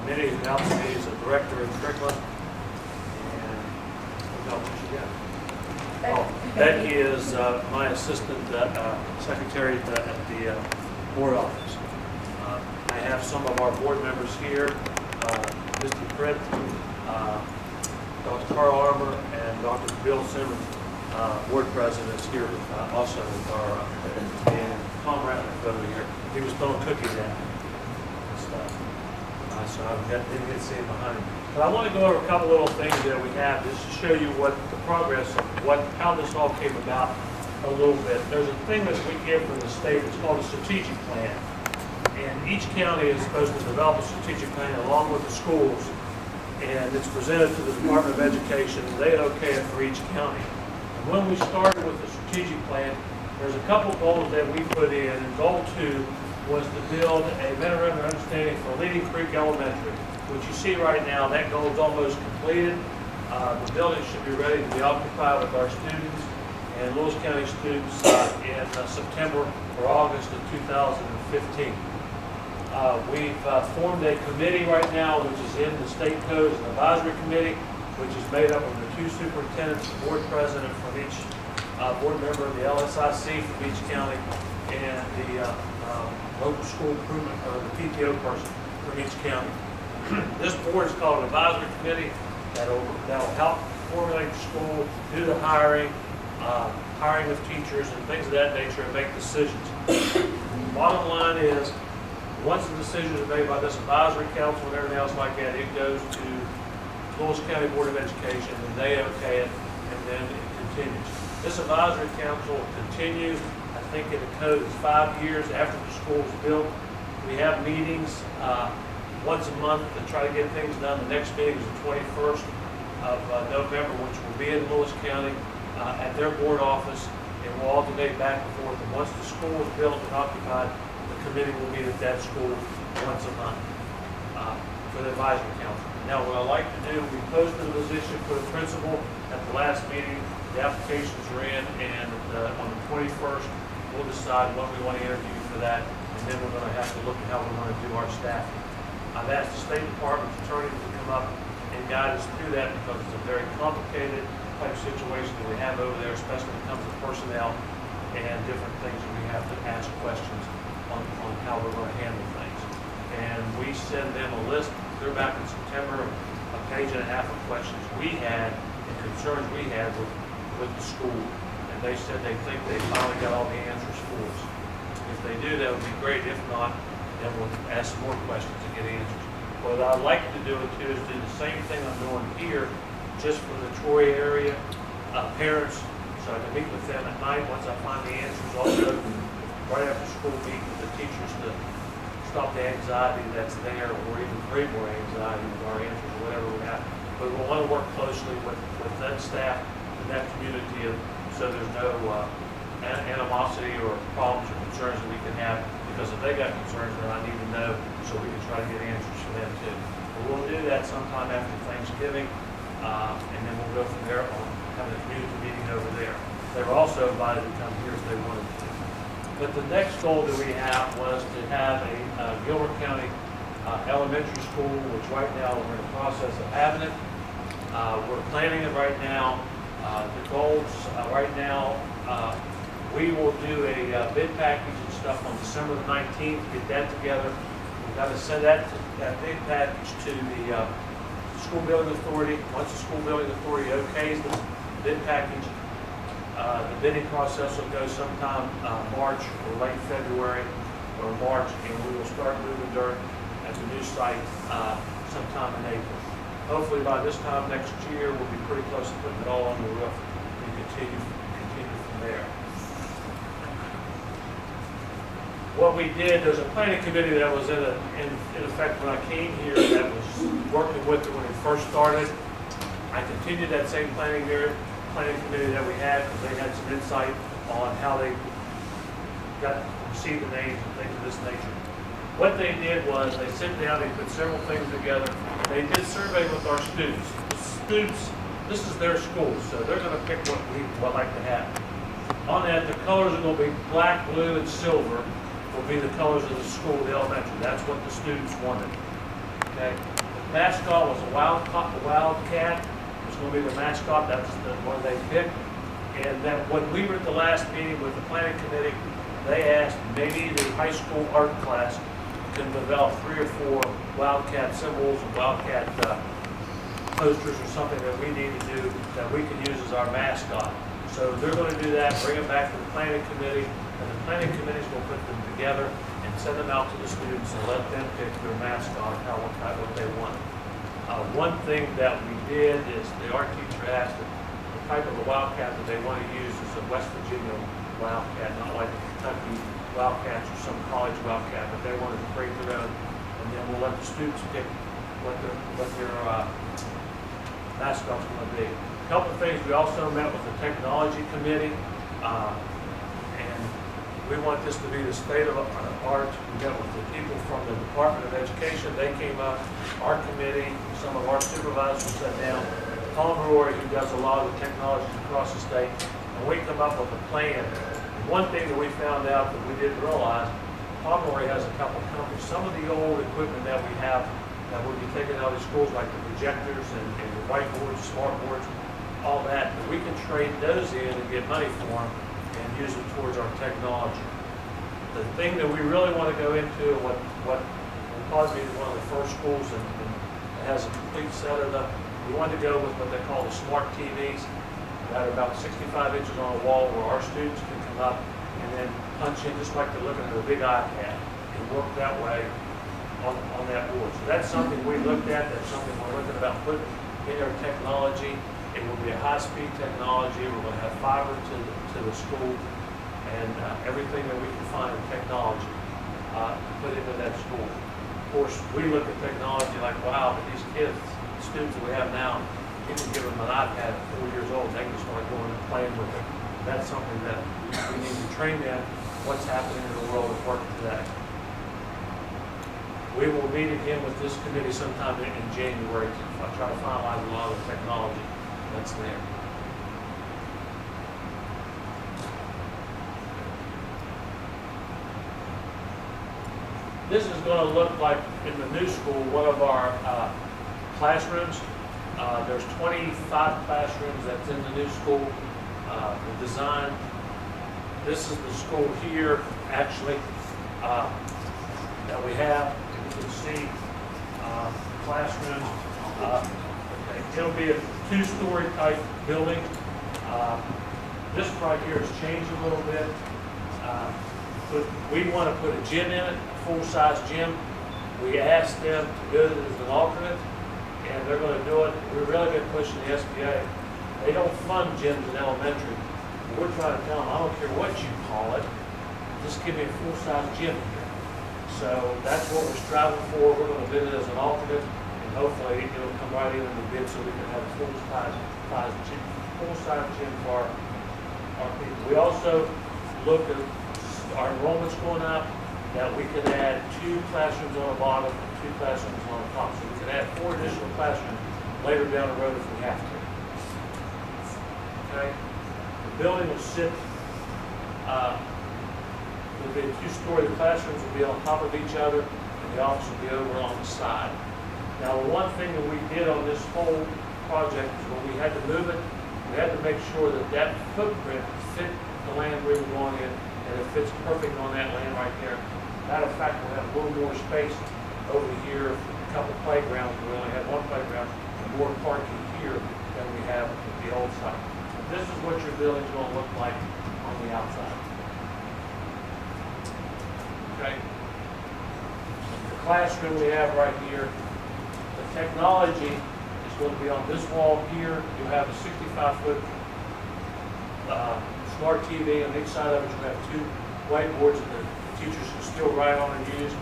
Minnie is now to me as a director in curriculum. And what you got? Oh, Becky is my assistant secretary at the board office. I have some of our board members here, Mr. Pritt, Dr. Carl Armour, and Dr. Bill Simmons, board president, is here also with our and Tom Ratliff over here. He was throwing cookies at me and stuff. So I didn't get to see him behind me. But I want to go over a couple little things that we have just to show you what the progress of how this all came about a little bit. There's a thing that we get from the state. It's called a strategic plan. And each county is supposed to develop a strategic plan along with the schools. And it's presented to the Department of Education, and they okay it for each county. And when we started with the strategic plan, there's a couple goals that we put in. And goal 2 was to build a memorandum of understanding for Leading Creek Elementary. What you see right now, that goal is almost completed. The building should be ready to be occupied with our students and Lewis County students in September or August of 2015. We've formed a committee right now, which is in the state codes, an advisory committee, which is made up of the 2 superintendents, the board president from each board member of the LSIC from each county, and the local school improvement, or the PTO person from each county. This board is called an advisory committee that'll help formulate the school, do the hiring, hiring of teachers and things of that nature, and make decisions. Bottom line is, once the decisions are made by this advisory council and everything else like that, it goes to Lewis County Board of Education, and they okay it, and then it continues. This advisory council continues. I think in the code it's 5 years after the school is built. We have meetings once a month to try to get things done. The next meeting is the 21st of November, which will be in Lewis County at their board office, and we'll alternate back and forth. And once the school is built and occupied, the committee will meet at that school once a month for the advisory council. Now, what I like to do, we posted a position for the principal at the last meeting. The applications are in, and on the 21st, we'll decide when we want to interview for that, and then we're going to have to look at how we want to do our staffing. I've asked the State Department's attorney to come up and guide us through that because it's a very complicated type situation that we have over there, especially when it comes to personnel and different things that we have to ask questions on how we're going to handle things. And we send them a list. They're back in September, a page and a half of questions we had and concerns we had with the school. And they said they think they finally got all the answers for us. If they do, that would be great. If not, then we'll ask some more questions to get answers. What I'd like to do too is do the same thing I'm doing here, just for the Troy area parents, so I can meet with them at night once I find the answers. Also, right after school, meet with the teachers to stop the anxiety that's there, or even create more anxiety with our answers or whatever we have. But we want to work closely with that staff and that community, so there's no animosity or problems or concerns that we can have. Because if they got concerns, then I need to know so we can try to get answers for them too. But we'll do that sometime after Thanksgiving, and then we'll go from there on having a community meeting over there. They were also invited to come here if they wanted to. But the next goal that we have was to have a Gilmer County elementary school, which right now we're in the process of having it. We're planning it right now. The goals right now, we will do a bid package and stuff on December the 19th, get that together. We've got to send that bid package to the School Building Authority. Once the School Building Authority okays the bid package, the bidding process will go sometime March or late February or March, and we will start moving dirt at the new site sometime in April. Hopefully by this time next year, we'll be pretty close to putting it all on the roof and continue from there. What we did, there's a planning committee that was in effect when I came here that was working with it when it first started. I continued that same planning committee that we had because they had some insight on how they received the names and things of this nature. What they did was they sit down, they put several things together. They did survey with our students. The students, this is their school, so they're going to pick what we would like to have. On that, the colors are going to be black, blue, and silver will be the colors of the school, the elementary. That's what the students wanted. Okay, the mascot was a wildcat. It was going to be the mascot. That was the one they picked. And then when we were at the last meeting with the planning committee, they asked maybe the high school art class can develop 3 or 4 wildcat symbols and wildcat posters or something that we need to do that we can use as our mascot. So they're going to do that, bring it back to the planning committee, and the planning committee is going to put them together and send them out to the students and let them pick their mascot, what they want. One thing that we did is the art teacher asked the type of a wildcat that they want to use is a West Virginia wildcat, not like the Kentucky wildcats or some college wildcat, but they wanted to create their own, and then we'll let the students pick what their mascot's going to be. A couple of things, we also met with the technology committee, and we want this to be the state of art. We met with the people from the Department of Education. They came up, our committee, some of our supervisors sat down, Tom Rory, who does a lot of the technologies across the state, and we come up with a plan. One thing that we found out that we didn't realize, Pomeroy has a couple of companies. Some of the old equipment that we have that we'll be taking out of schools, like the projectors and the whiteboards, smart boards, all that we can trade those in and get money for them and use it towards our technology. The thing that we really want to go into, what will probably be one of the first schools and has a complete set of them, we want to go with what they call the smart TVs that are about 65 inches on a wall where our students can come up and then punch in just like they're looking at a big iPad and work that way on that board. So that's something we looked at. That's something we're looking about putting in our technology. It will be a high-speed technology. We're going to have fiber to the school and everything that we can find in technology to put into that school. Of course, we look at technology like, wow, but these kids, students that we have now, you can give them an iPad at 4 years old, they can start going and playing with it. That's something that we need to train them what's happening in the world of work today. We will meet again with this committee sometime in January to try to finalize a lot of the technology that's there. This is going to look like, in the new school, one of our classrooms. There's 25 classrooms that's in the new school. The design, this is the school here, actually, that we have. You can see classrooms. It'll be a 2-story type building. This right here has changed a little bit. But we want to put a gym in it, a full-size gym. We asked them to go as an alternate, and they're going to do it. We're really been pushing the SBA. They don't fund gyms in elementary. We're trying to tell them, I don't care what you call it, just give me a full-size gym here. So that's what we're striving for. We're going to bid it as an alternate, and hopefully it'll come right in the bid so we can have a full-size gym for our people. We also look at our enrollment's going up, that we could add 2 classrooms on the bottom and 2 classrooms on the top. So we could add 4 additional classrooms later down the road if we have to. Okay? The building will sit, will be a 2-story. The classrooms will be on top of each other, and the office will be over on the side. Now, the one thing that we did on this whole project is when we had to move it, we had to make sure that that footprint fit the land we were going in, and it fits perfect on that land right there. Matter of fact, we'll have a little more space over here, a couple playgrounds. We only have 1 playground, and more parking here than we have at the old site. This is what your building's going to look like on the outside. Okay. The classroom we have right here. The technology is going to be on this wall here. You have a 65-foot smart TV on each side of it. You have 2 whiteboards that the teachers can still write on and use.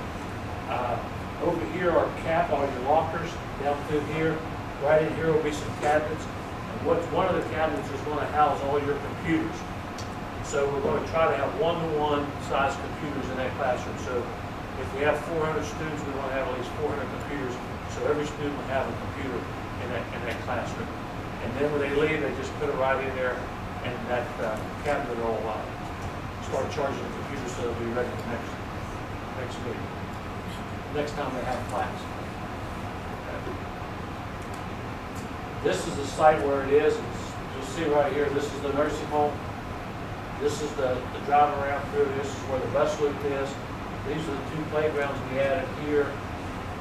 Over here are all your lockers down through here. Right in here will be some cabinets. And one of the cabinets is going to house all your computers. So we're going to try to have 1-to-1 size computers in that classroom. So if we have 400 students, we want to have at least 400 computers. So every student will have a computer in that classroom. And then when they leave, they just put it right in there, and that cabinet will start charging the computer so they'll be ready for next week. Next time they have class. This is the site where it is. You'll see right here, this is the nursing home. This is the drive around through. This is where the bus loop is. These are the two playgrounds we added here.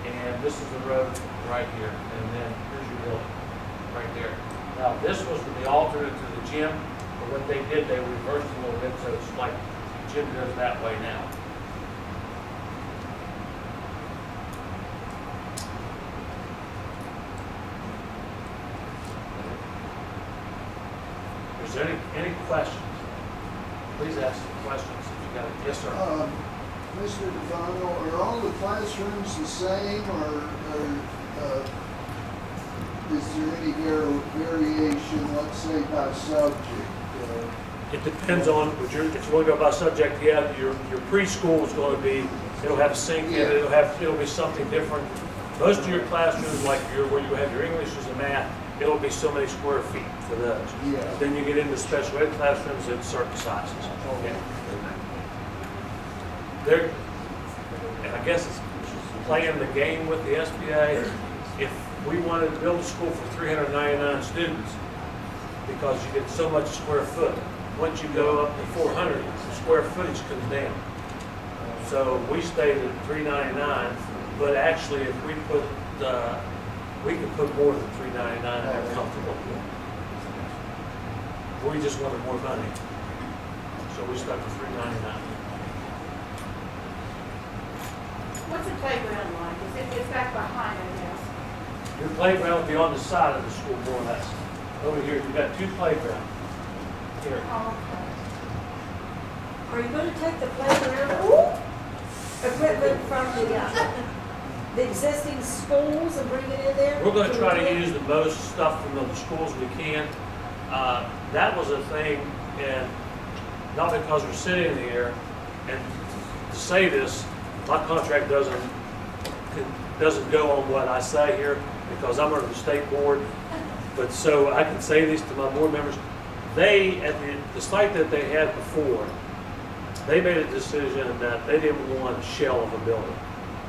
And this is the road right here. And then here's your building right there. Now, this was the alternate to the gym. But what they did, they reversed it a little bit, so it's like the gym goes that way now. Is there any questions? Please ask questions if you got it. Yes, sir. Mr. DeFano, are all the classrooms the same, or is there any variation, let's say, by subject? It depends on what if you want to go by subject. Yeah, your preschool is going to be. It'll have sync in it. It'll be something different. Most of your classrooms, like where you have your English and math, it'll be so many square feet for those. Yeah. Then you get into special ed classrooms at certain sizes. Yeah. And I guess it's playing the game with the SBA. If we wanted to build a school for 399 students, because you get so much square foot, once you go up to 400, the square footage comes down. So we stayed at 399, but actually if we put, we can put more than 399 and they're comfortable. We just wanted more money. So we stuck with 399. What's the playground like? It's back behind, I guess. Your playground will be on the side of the school, more or less. Over here, you've got two playgrounds. Here. Oh, Are you going to take the playground equipment from the existing schools and bring it in there? We're going to try to use the most stuff from the schools we can. That was a thing, and not because we're sitting here, and to say this, my contract doesn't go on what I say here because I'm under the state board. But so I can say this to my board members. They, at the site that they had before, they made a decision that they didn't want a shell of a building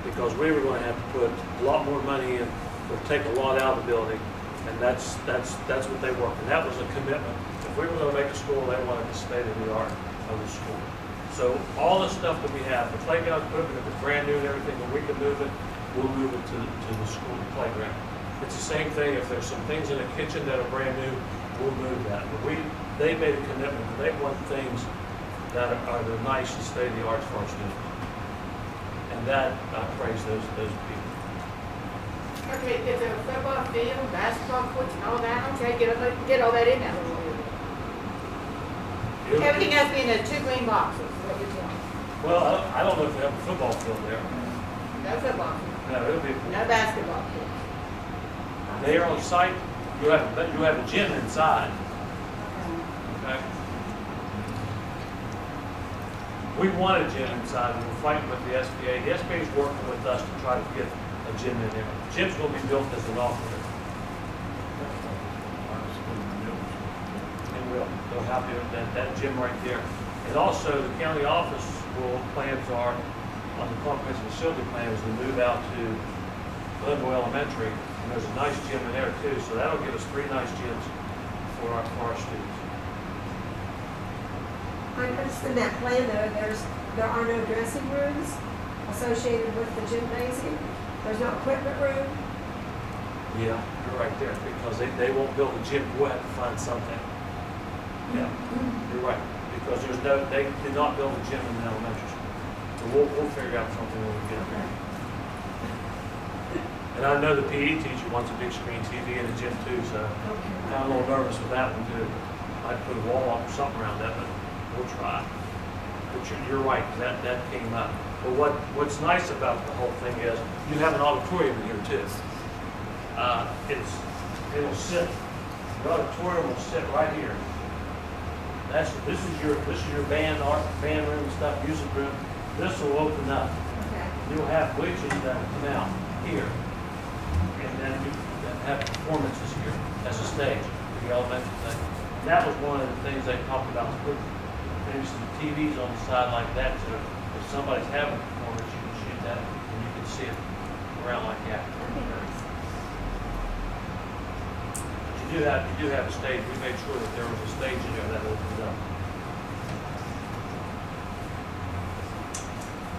because we were going to have to put a lot more money in or take a lot out of the building, and that's what they worked. And that was a commitment. If we were going to make a school, they wanted the state of the art of the school. So all the stuff that we have, the playground equipment, if it's brand new and everything, when we can move it, we'll move it to the school playground. It's the same thing. If there's some things in the kitchen that are brand new, we'll move that. But they made a commitment. They want things that are the nice and state of the art for our students. And that, I praise those people. okay, is there a football field, basketball courts, and all that? Okay, get all that in there. Everything has to be in the 2 green boxes, is what you're saying. Well, I don't know if they have a football field there. No football field, No, it'll be. no basketball field. There on site, you have a gym inside. Okay. We want a gym inside, and we're fighting with the SBA. The SBA is working with us to try to get a gym in there. The gym's going to be built as an alternate. And they'll have that gym right there. And also, the county office plans are, on the comprehensive facility plan, is to move out to Glenville Elementary. And there's a nice gym in there too, so that'll give us 3 nice gyms for our students. I noticed in that plan though, there are no dressing rooms associated with the gymnasium. There's no equipment room. Yeah, you're right there, because they won't build a gym, we'll have to find something. Yeah, you're right, because they did not build a gym in the elementary school. So we'll figure out something when we get there. And I know the PE teacher wants a big screen TV in the gym too, so I'm a little nervous with that one too. I'd put a wall up or something around that, but we'll try. But you're right, that came up. But what's nice about the whole thing is you have an auditorium in here too. It'll sit. The auditorium will sit right here. This is your band room and stuff, music room. This will open up. Okay. You'll have bleachers that will come out here, and then you have performances here as a stage for the elementary thing. That was one of the things they talked about, put maybe some TVs on the side like that, so if somebody's having a performance, you can shoot that and you can see it around like that. That'd be nice. You do have a stage. We made sure that there was a stage in there that opened up.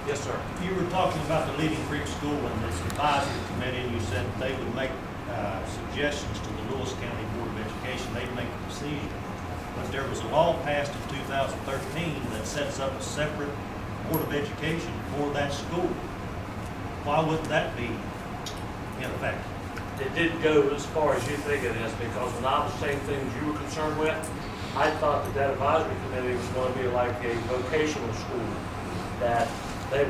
Yes, sir. You were talking about the Leading Creek School and this advisory committee, and you said that they would make suggestions to the Lewis County Board of Education. They'd make a decision. But there was a law passed in 2013 that sets up a separate Board of Education for that school. Why wouldn't that be in effect? It didn't go as far as you think it is, because when I was saying things you were concerned with, I thought that advisory committee was going to be like a vocational school, that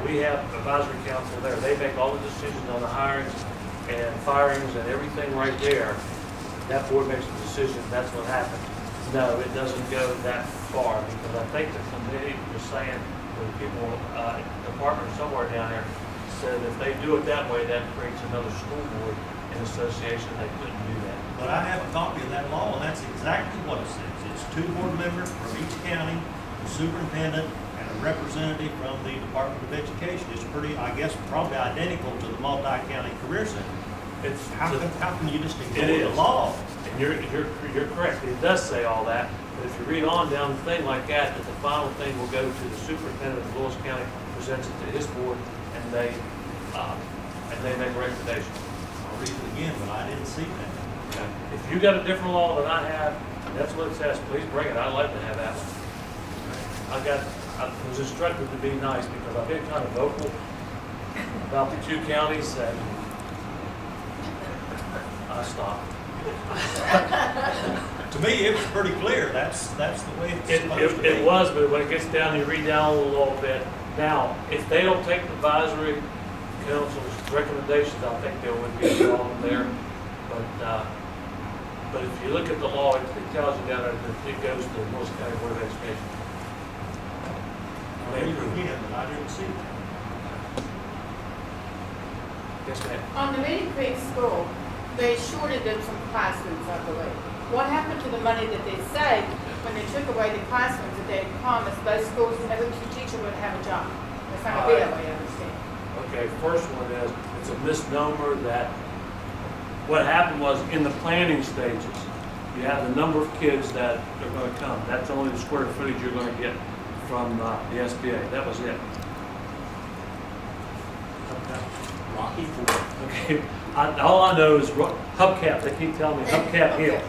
we have advisory council there. They make all the decisions on the hirings and firings and everything right there. That board makes the decision, that's what happened. No, it doesn't go that far, because I think the committee was saying, the people, department somewhere down there, said if they do it that way, that creates another school board and association, they couldn't do that. But I have a copy of that law, and that's exactly what it says. It's 2 board members from each county, the superintendent, and a representative from the Department of Education. It's pretty, I guess, probably identical to the multi-county career center. It's, How can you just It ignore the is. law? and you're correct, it does say all that, but if you read on down the thing like that the final thing will go to the superintendent of Lewis County, presents it to his board, and they make a recommendation. I'll read it again, but I didn't see that. Okay. If you got a different law than I have, that's what it says, please bring it, I'd like to have that one. I was instructed to be nice, because I've been kind of vocal about the 2 counties, and I stopped. To me, it was pretty clear. That's the way it's supposed to be. It was, but when it gets down, you read down a little bit. Now, if they don't take the advisory council's recommendations, I think there would be a problem there. But if you look at the law, it tells you down there that it goes to the Lewis County Board of Education. I read it again, but I didn't see that. Yes, ma'am. On the Leading Creek School, they shorted them some classrooms, I believe. What happened to the money that they saved when they took away the classrooms that they had promised both schools and every teacher would have a job? That's not gonna be that way, I understand. Okay, first one is, it's a misnomer that what happened was in the planning stages, you have the number of kids that are going to come. That's only the square footage you're going to get from the SBA. That was it. Rocky Ford. Okay, all I know is Hubcap. They keep telling me Hubcap Hill.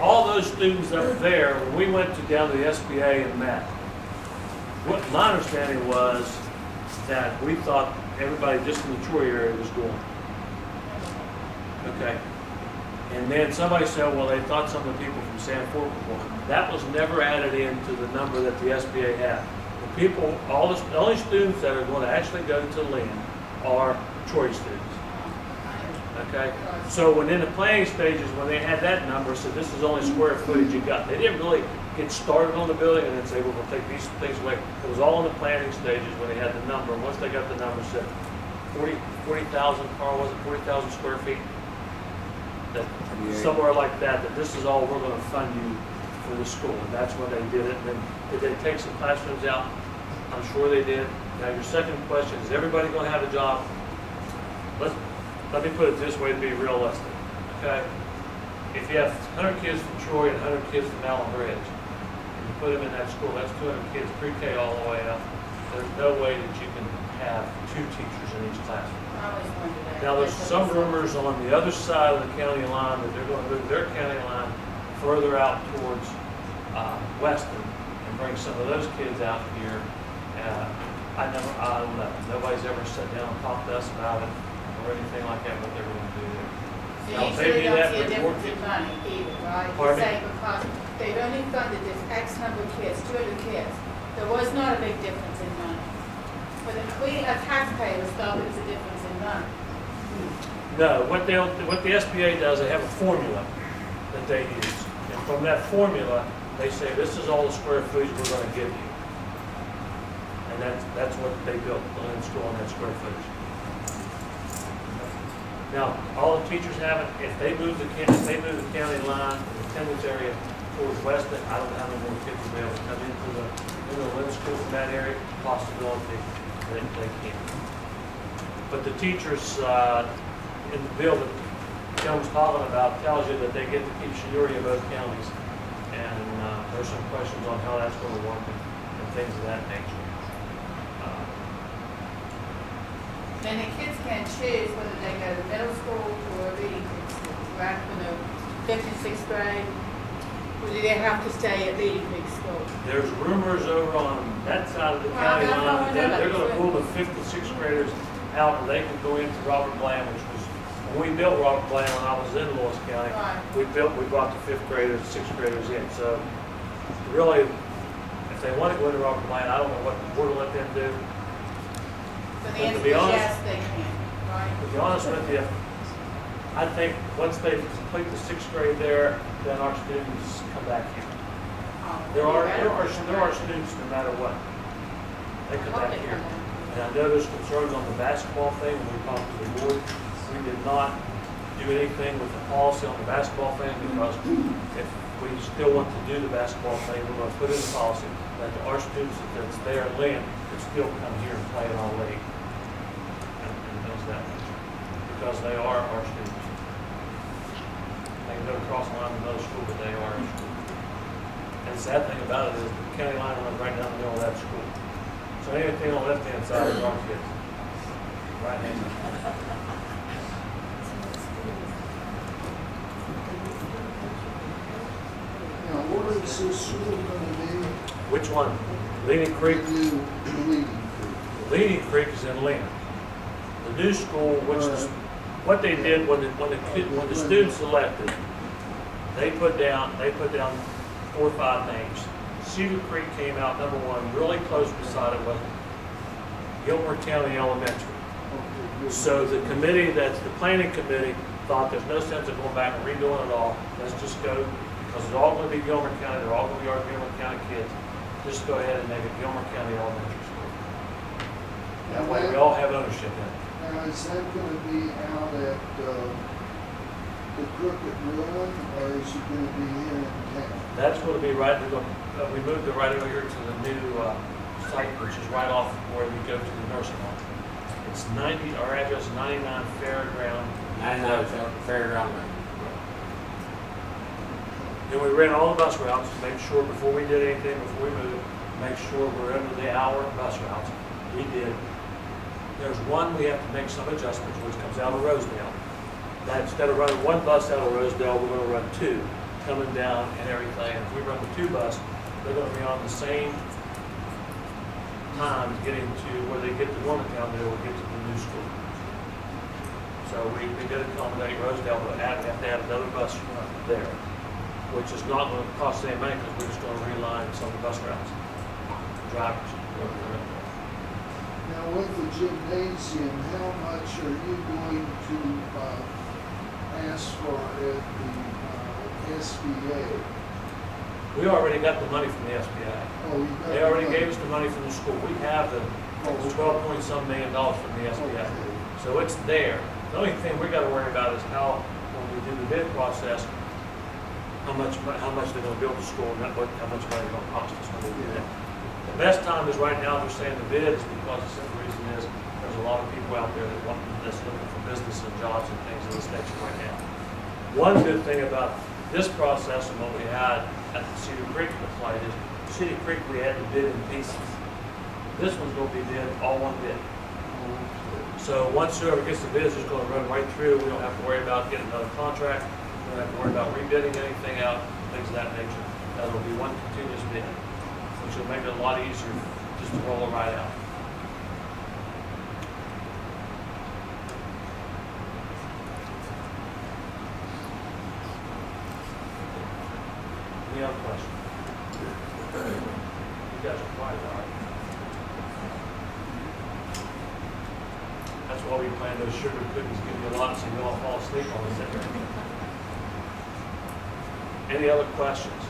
All those students up there, when we went down to the SBA and met, what my understanding was that we thought everybody just in the Troy area was going. Okay. And then somebody said, well, they thought some of the people from Sanford were going. That was never added into the number that the SBA had. The people, the only students that are going to actually go to Lynn are Troy students. Okay? So when in the planning stages, when they had that number, said this is only square footage you got. They didn't really get started on the building and then say, well, we'll take these things away. It was all in the planning stages when they had the number. And once they got the number, said 40,000, Carl, was it 40,000 square feet? That, somewhere like that, that this is all we're going to fund you for the school. And that's when they did it. And then did they take some classrooms out? I'm sure they did. Now your second question, is everybody going to have a job? Let me put it this way to be realistic, okay? If you have 100 kids from Troy and 100 kids from Allen Bridge, and you put them in that school, that's 200 kids, pre-K all the way up. There's no way that you can have 2 teachers in each classroom. I always wondered that. Now, there's some rumors on the other side of the county line that they're going to move their county line further out towards Weston and bring some of those kids out here. I don't know. Nobody's ever sat down and talked to us about it or anything like that, what they're going to do there. So Now, you maybe really that don't see a would difference work. in money either, right? You Pardon me? say because they've only funded this X number of kids, 200 kids, there was not a big difference in money. But we, as taxpayers, thought it was a difference in money. No, what the SBA does, they have a formula that they use. And from that formula, they say, this is all the square footage we're going to give you. And that's what they built the Lynn School on, that square footage. Now, all the teachers have it. If they move the county line, the attendance area towards Weston, I don't know how many more kids will be able to come into the Lynn School from that area. Possibility that they can. But the teachers in the building, Kim was talking about tells you that they get to keep seniority in both counties. And there's some questions on how that's going to work and things of that nature. And the kids can choose whether they go to middle school or reading school, right? When they're fifth and sixth grade, or do they have to stay at Leading Creek School? There's rumors over on that side of the Well, county that's line all I that know they're about gonna pull the fifth and sixth graders out and they can go into Robert Bland, which was, when we built Robert Bland when I was in Lewis County, Right. we brought the fifth graders, sixth graders in. So really, if they want to go into Robert Bland, I don't know what we're gonna let them do. So the But to answer be is honest- yes, they can, right? To be honest with you, I think once they complete the sixth grade there, then our students come back here. There are students no matter what. They come back here. And I know there's concerns on the basketball thing when we talked to the board. We did not do anything with the policy on the basketball thing because if we still want to do the basketball thing, we're going to put in the policy that our students that's there in Lynn can still come here and play in our league. And things of that nature. Because they are our students. They can go across the line to another school, but they are our school. And the sad thing about it is the county line runs right down the middle of that school. So anything on the left-hand side is our kids. Right-hand side. Now, where is this school gonna be? Which one? Leading Creek? The new Leading Creek. Leading Creek is in Lynn. The new school, which is, what they did when the students elected, they put down 4 or 5 names. Cedar Creek came out number one, really close beside it was Gilmer County Elementary. So the committee, that's the planning committee, thought there's no sense of going back and redoing it all. Let's just go, because it's all going to be Gilmer County, they're all going to be our Gilmer County kids. Just go ahead and make it Gilmer County Elementary School. That way we all have ownership in it. Now, is that gonna be out at, the Crooked Run, or is it gonna be here in town? That's going to be right, we moved it right over here to the new site, which is right off where we go to the nursing home. It's 90, our address is 99 Fairground. 99 Fairground Road. Then we ran all the bus routes to make sure before we did anything, before we moved, make sure we're under the hour bus routes. We did. There's one we have to make some adjustments, which comes out of Rosedale. That instead of running one bus out of Rosedale, we're going to run 2 coming down and everything. And if we run the 2 bus, they're going to be on the same time getting to where they get to Normantown, they will get to the new school. So we did accommodate Rosedale, but we have to add another bus there, which is not going to cost the same money because we're just going to realign some of the bus routes. Drivers. Now, with the gymnasium, how much are you going to, ask for at the, SBA? We already got the money from the SBA. Oh, you got. They already gave us the money from the school. We have the Oh, 12-point-some million dollars from the SBA. Okay. So it's there. The only thing we gotta worry about is how, when we do the bid process, how much they're gonna build the school and how much money it's gonna cost us when we do that. The best time is right now, they're saying the bid is because the simple reason is there's a lot of people out there that's looking for business and jobs and things in this station right now. One good thing about this process and what we had at the Cedar Creek site is Cedar Creek, we had to bid in pieces. This one's gonna be bid, all one bid. So once whoever gets the bids is gonna run right through, we don't have to worry about getting another contract, we don't have to worry about rebidding anything out, things of that nature. That'll be one continuous bid, which will make it a lot easier just to roll it right out. Any other questions? You guys are quiet, all right? That's why we plan those sugar cookies, give you a lot so you don't fall asleep on us. Any other questions?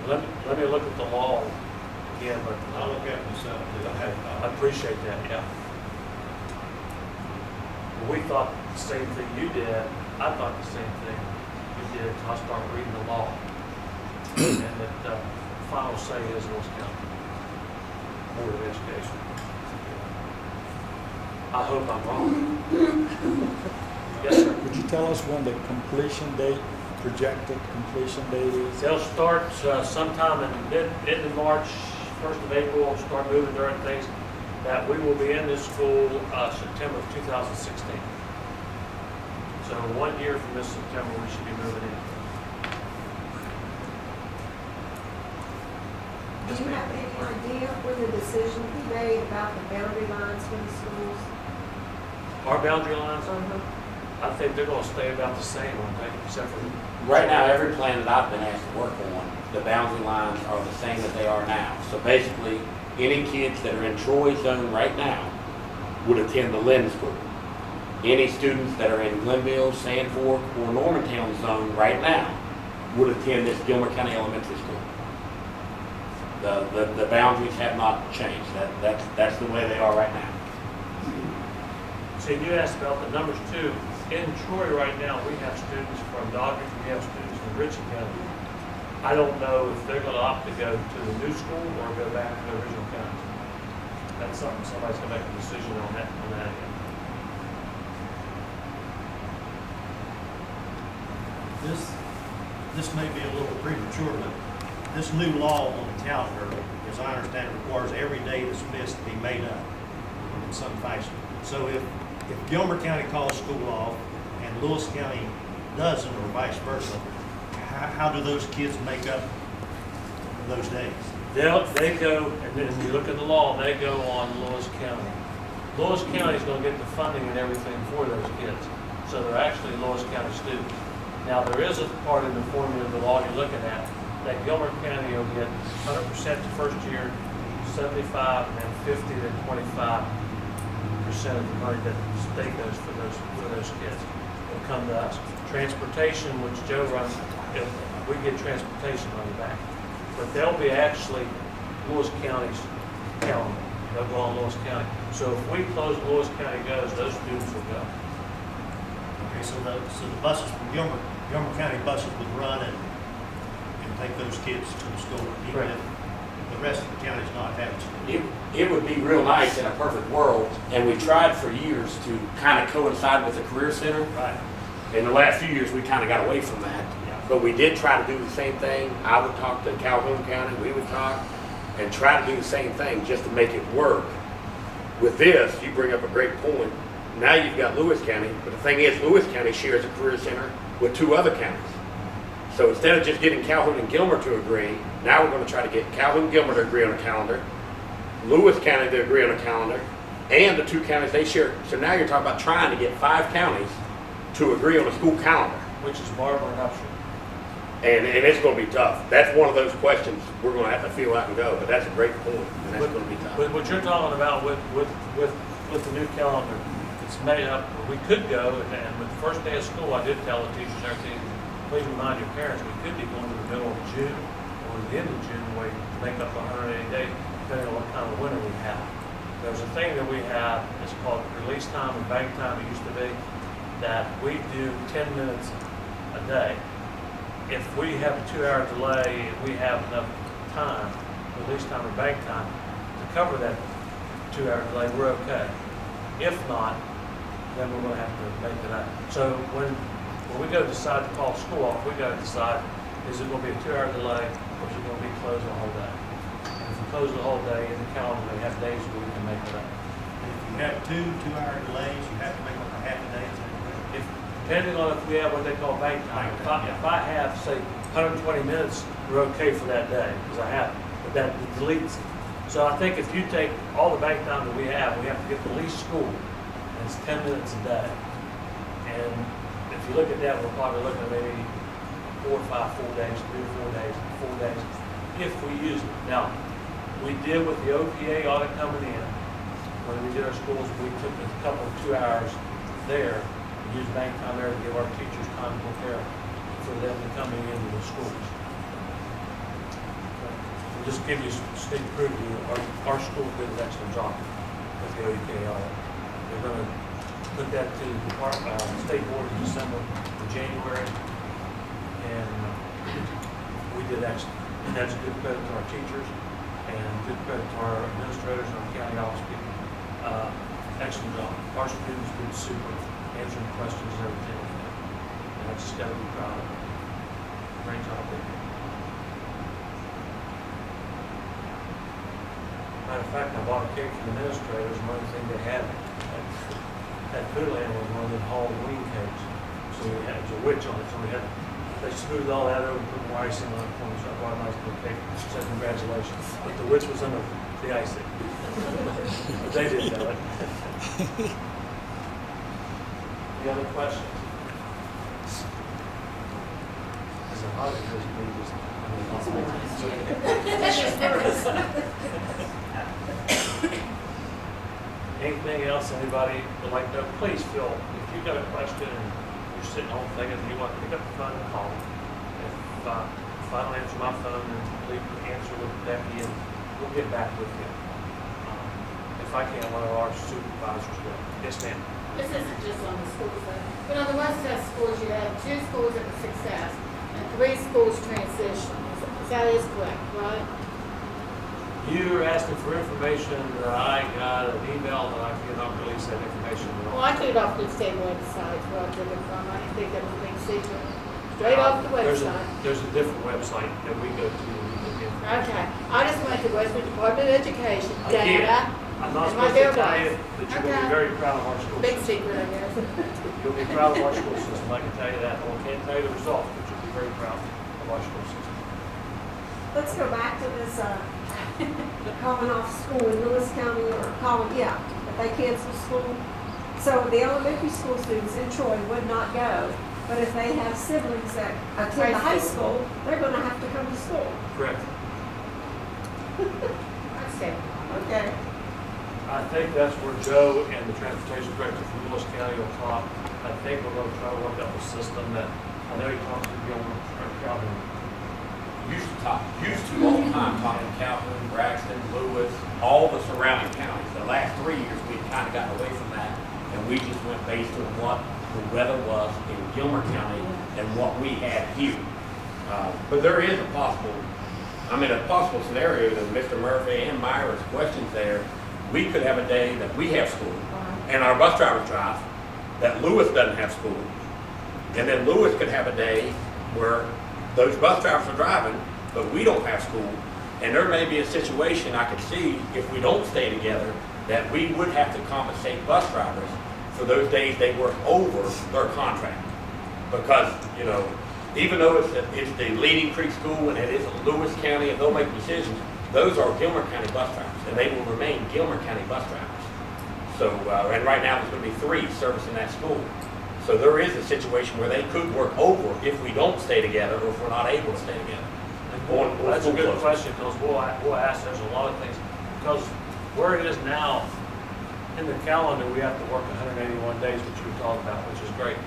Let me look at the law again, but I'll look at it myself, too. I appreciate that, yeah. We thought the same thing you did. I thought the same thing you did until I started reading the law. And that the final say is Lewis County Board of Education. I hope I'm wrong. Yes, sir. Could you tell us when the completion date, projected completion date is? They'll start sometime in end of March, 1st of April, start moving during things, that we will be in this school September of 2016. So 1 year from this September, we should be moving in. Do you have any idea when the decision will be made about the boundary lines for the schools? Our boundary lines, I think they're gonna stay about the same, aren't they, except for. Right now, every plan that I've been asked to work on, the boundary lines are the same that they are now. So basically, any kids that are in Troy zone right now would attend the Lynn School. Any students that are in Glenville, Sanford, or Normantown zone right now would attend this Gilmer County Elementary School. The boundaries have not changed. That's the way they are right now. See, you asked about the numbers too. In Troy right now, we have students from Doggett, we have students from Richland County. I don't know if they're gonna opt to go to the new school or go back to the original county. That's something, somebody's gonna make a decision on that again. This may be a little premature, but this new law on the calendar, as I understand it, requires every day that's missed to be made up in some fashion. So if Gilmer County calls school off and Lewis County doesn't, or vice versa, how do those kids make up those days? They go, and then you look at the law, they go on Lewis County. Lewis County's gonna get the funding and everything for those kids. So they're actually Lewis County students. Now, there is a part in the formula of the law you're looking at, that Gilmer County will get 100% the first year, 75, and then 50 to 25% of the money that the state goes for those kids. Will come to us. Transportation, which Joe runs, we get transportation money back. But they'll be actually Lewis County's calendar. They'll go on Lewis County. So if we close Lewis County goes, those students will go. Okay, so the buses from Gilmer County buses would run and take those kids to the school, even Correct. if the rest of the county's not having school. It would be real nice in a perfect world, and we tried for years to kind of coincide with the Career Center. Right. In the last few years, we kind of got away from that. Yeah. But we did try to do the same thing. I would talk to Calhoun County, we would talk, and try to do the same thing just to make it work. With this, you bring up a great point. Now you've got Lewis County, but the thing is, Lewis County shares a Career Center with 2 other counties. So instead of just getting Calhoun and Gilmer to agree, now we're going to try to get Calhoun and Gilmer to agree on a calendar, Lewis County to agree on a calendar, and the 2 counties they share. So now you're talking about trying to get 5 counties to agree on a school calendar. Which is Barber and Upshur. And it's going to be tough. That's one of those questions we're going to have to feel out and go, but that's a great point, and that's going to be tough. But what you're talking about with the new calendar, it's made up, we could go, and with the first day of school, I did tell the teachers and everything, please remind your parents, we could be going to the middle of June or the end of June, where to make up 180 days, depending on what kind of winter we have. There's a thing that we have, it's called release time and bank time, it used to be, that we do 10 minutes a day. If we have a 2-hour delay, and we have enough time, release time or bank time, to cover that 2-hour delay, we're okay. If not, then we're gonna have to make it up. So when we go to decide to call school off, we gotta decide, is it gonna be a 2-hour delay, or is it gonna be closed the whole day? And if we close the whole day, in the calendar, they have days where we can make it up. And if you have 2-hour delays, you have to make up a half a day. If, depending on if we have what they call bank time, if I have, say, 120 minutes, we're okay for that day, because I have, but that deletes it. So I think if you take all the bank time that we have to get the least school, and it's 10 minutes a day. And if you look at that, we're probably looking at maybe 4 or 5 full days, 3 or 4 days, 4 days, if we use it. Now, we did with the OPA audit coming in, when we did our schools, we took a couple of 2 hours there, and used bank time there to give our teachers time to prepare for them to coming into the schools. We'll just give you a state preview. Our school did an excellent job with the OPA audit. They're going to put that to the state board in December or January, and we did excellent. And that's good credit to our teachers and good credit to our administrators and our county office people. Excellent job. Our students did super, answering questions and everything. I just gotta be proud of them. Great job there. Matter of fact, I bought a cake from the administrators, and one thing they had at Foodland was one of them Halloween cakes. So we had, it was a witch on it, so they smoothed all that over and put more icing on it for me, so I bought a nice little cake, said congratulations. But the witch was under the icing. But they didn't know it. Any other questions? As a hard as me, just, anything else anybody would like to know, please feel, if you've got a question and you're sitting home thinking you want to pick up the phone and call. If I don't answer my phone, then leave an answer with Becky and we'll get back with you. If I can, one of our supervisors will. Yes, ma'am. This isn't just on the school side, but on the West Side schools, you have 2 schools that are success and 3 schools transition. That is correct, right? You're asking for information that I got an email that I cannot release that information. Well, I took it off the state website where I took it from. I didn't think that was a big secret. Straight off the website. There's a different website that we go to. and we get the Okay, I just went to Western Department of Education, I can't. data. I'm not and my supposed to tell dear you that you're going to Okay. be very proud of our school Big system. secret, I guess. You'll be proud of our school system, I can tell you that. I can't tell you the results, but you'll be very proud of our school system. Let's go back to this, calling off school in Lewis County or if they cancel school. So the elementary school students in Troy would not go, but if they have siblings that attend the high school, they're gonna have to come to school. Correct. I said, Okay. I think that's where Joe and the transportation director from Lewis County will talk. I think we're going to try to work out a system that, I know you talked to Gilmer, or Calvin. Used to all the time talking to Calhoun, Braxton, Lewis, all the surrounding counties. The last 3 years, we've kind of gotten away from that, and we just went based on what the weather was in Gilmer County and what we had here. But there is a possible scenario that Mr. Murphy and Myra's questions there. We could have a day that we have school, and our bus drivers drive, that Lewis doesn't have school, and then Lewis could have a day where those bus drivers are driving, but we don't have school, and there may be a situation I could see if we don't stay together, that we would have to compensate bus drivers for those days they work over their contract. Because, even though it's the Leading Creek School and it is Lewis County and they'll make decisions, those are Gilmer County bus drivers, and they will remain Gilmer County bus drivers. So, and right now there's going to be 3 servicing that school. So there is a situation where they could work over if we don't stay together or if we're not able to stay together. Well, that's a good question, because we'll ask, there's a lot of things, because where it is now, in the calendar, we have to work 181 days, which you were talking about, which is great.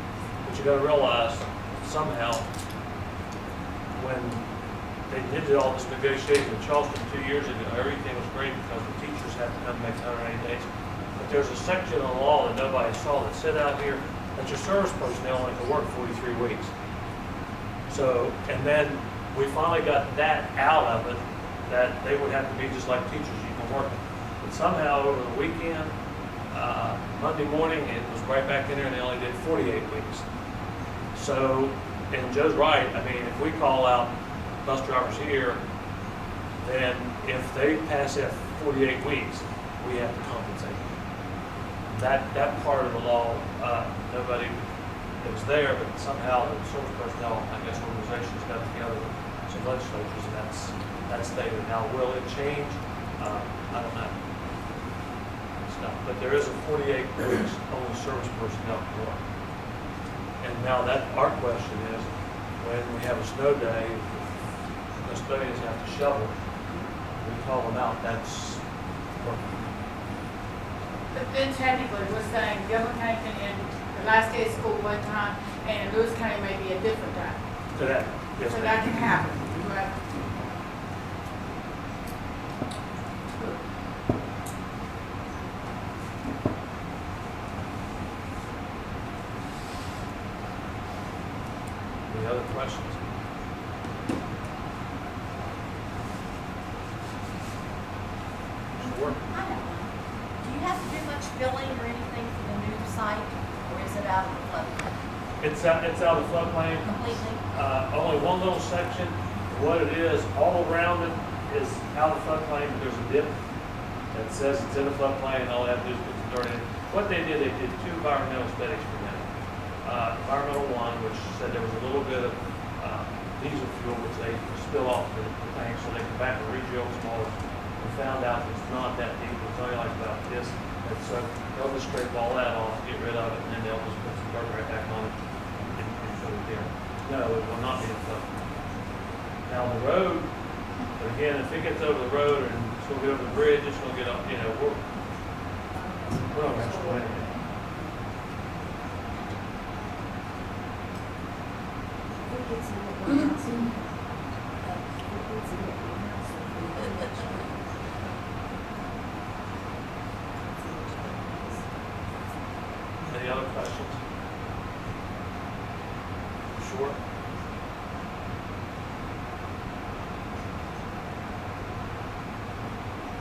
But you gotta realize, somehow, when they did all this negotiating in Charleston 2 years ago, everything was great because the teachers had to come make 180 days. But there's a section of the law that nobody saw that said out here that your service personnel only can work 43 weeks. So, and then we finally got that out of it, that they would have to be just like teachers, you can work. But somehow over the weekend, Monday morning, it was right back in there and they only did 48 weeks. So, and Joe's right, I mean, if we call out bus drivers here, then if they pass that 48 weeks, we have to compensate them. That part of the law, nobody was there, but somehow the service personnel, I guess, organizations got together with some legislatures, and that's stated. Now, will it change? I don't know. It's not, but there is a 48 weeks only service personnel can work. And now our question is, when we have a snow day, custodians have to shovel, we call them out, that's working. but then technically, we're saying Gilmer County can end the last day of school one time, and Lewis County may be a different time. Today, yes, So ma'am. that can happen, right? Any other questions? Sure. I have one. Do you have to do much filling or anything for the new site, or is it out of the floodplain? It's out of the floodplain. Completely. Only one little section. What it is, all around it is out of the floodplain, but there's a dip that says it's in the floodplain, and all they have to do is put the dirt in. What they did 2 environmental studies for them. Environmental one, which said there was a little bit of diesel fuel, which they spill off the tank, so they come back and re-drill some more. And found out it's not that deep, it's only like about this. And so they'll just scrape all that off, get rid of it, and then they'll just put some dirt right back on it and put it there. No, it will not be a flood. Now the road, but again, if it gets over the road and it's gonna get over the bridge, it's gonna get up, you know, we're not gonna explain it. I think it's in the warehouse. I think it's in the warehouse. Any other questions? Sure.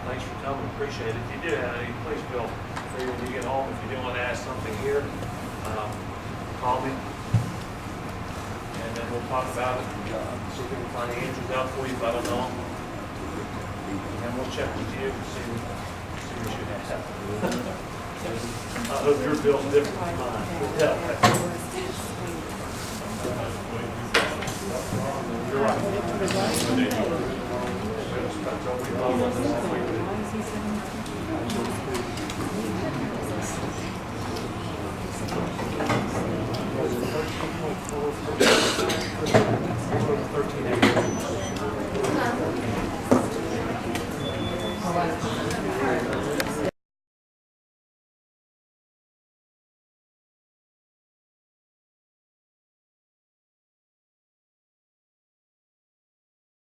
Thanks for coming, appreciate it. If you do have any, please feel free when you get home, if you do want to ask something here, call me. And then we'll talk about it, see if we can find the answers out for you, if I don't know. And we'll check with you to see what you have. I hope your bill's different from mine. Yeah. You're right. All right.